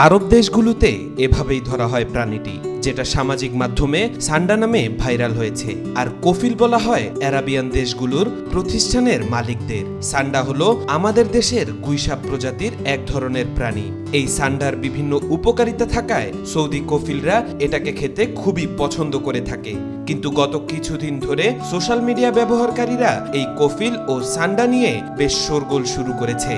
আরব দেশগুলোতে এভাবেই ধরা হয় প্রাণীটি, যেটা সামাজিক মাধ্যমে সান্ডা নামে ভাইরাল হয়েছে। আর কফিল বলা হয় আরাবিয়ান দেশগুলোর প্রতিষ্ঠানের মালিকদের। সান্ডা হলো আমাদের দেশের গুইসাপ প্রজাতির এক ধরনের প্রাণী। এই সান্ডার বিভিন্ন উপকারিতা থাকায় সৌদি কফিলরা এটাকে খেতে খুবই পছন্দ করে থাকে। কিন্তু গত কিছুদিন ধরে সোশ্যাল মিডিয়া ব্যবহারকারীরা এই কফিল ও সান্ডা নিয়ে বেশ শোরগোল শুরু করেছে।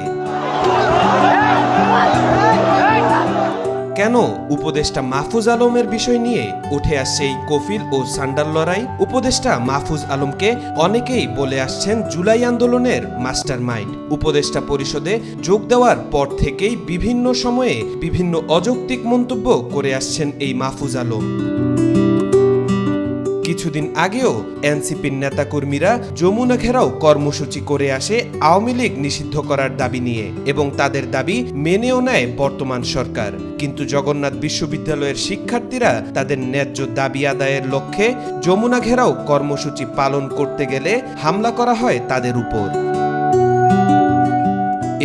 কেন উপদেষ্টা মাহফুজ আলমের বিষয় নিয়ে উঠে আসছে এই কফিল ও সান্ডার লড়াই? উপদেষ্টা মাহফুজ আলমকে অনেকেই বলে আসছেন জুলাই আন্দোলনের মাস্টারমাইন্ড। উপদেষ্টা পরিষদে যোগ দেওয়ার পর থেকেই বিভিন্ন সময়ে বিভিন্ন অযৌক্তিক মন্তব্য করে আসছেন এই মাহফুজ আলম। কিছুদিন আগেও এনসিপির নেতাকর্মীরা যমুনা ঘেরাও কর্মসূচি করে আসে আওয়ামী লীগ নিষিদ্ধ করার দাবি নিয়ে, এবং তাদের দাবি মেনেও নেয় বর্তমান সরকার। কিন্তু জগন্নাথ বিশ্ববিদ্যালয়ের শিক্ষার্থীরা তাদের ন্যায্য দাবি আদায়ের লক্ষ্যে যমুনা ঘেরাও কর্মসূচি পালন করতে গেলে হামলা করা হয় তাদের উপর।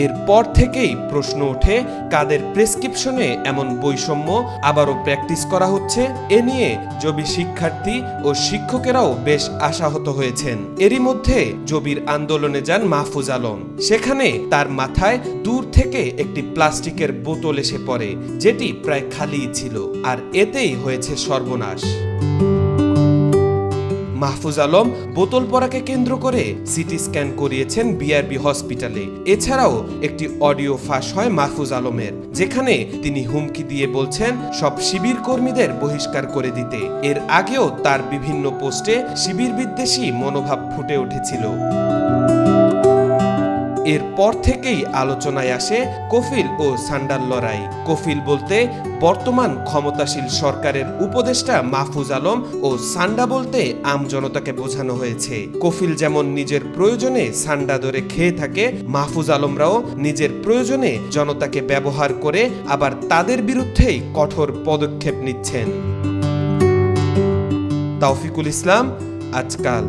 এরপর থেকেই প্রশ্ন ওঠে, কাদের প্রেসক্রিপশনে এমন বৈষম্য আবারও প্র্যাকটিস করা হচ্ছে? এ নিয়ে জবি শিক্ষার্থী ও শিক্ষকেরাও বেশ আশাহত হয়েছেন। এরই মধ্যে জবির আন্দোলনে যান মাহফুজ আলম। সেখানে তার মাথায় দূর থেকে একটি প্লাস্টিকের বোতল এসে পড়ে, যেটি প্রায় খালিই ছিল, আর এতেই হয়েছে সর্বনাশ। মাহফুজ আলম বোতল পড়াকে কেন্দ্র করে সিটি স্ক্যান করিয়েছেন বিআরবি হসপিটালে। এছাড়াও একটি অডিও ফাঁস হয় মাহফুজ আলমের, যেখানে তিনি হুমকি দিয়ে বলছেন সব শিবির কর্মীদের বহিষ্কার করে দিতে। এর আগেও তার বিভিন্ন পোস্টে শিবির বিদ্বেষী মনোভাব ফুটে উঠেছিল। এরপর থেকেই আলোচনায় আসে কফিল ও সান্ডার লড়াই। কফিল বলতে বর্তমান ক্ষমতাশীল সরকারের উপদেষ্টা মাহফুজ আলম ও সান্ডা বলতে আমজনতাকে বোঝানো হয়েছে। কফিল যেমন নিজের প্রয়োজনে সান্ডা ধরে খেয়ে থাকে, মাহফুজ আলমরাও নিজের প্রয়োজনে জনতাকে ব্যবহার করে আবার তাদের বিরুদ্ধেই কঠোর পদক্ষেপ নিচ্ছেন। তাওফিকুল ইসলাম, আজকাল।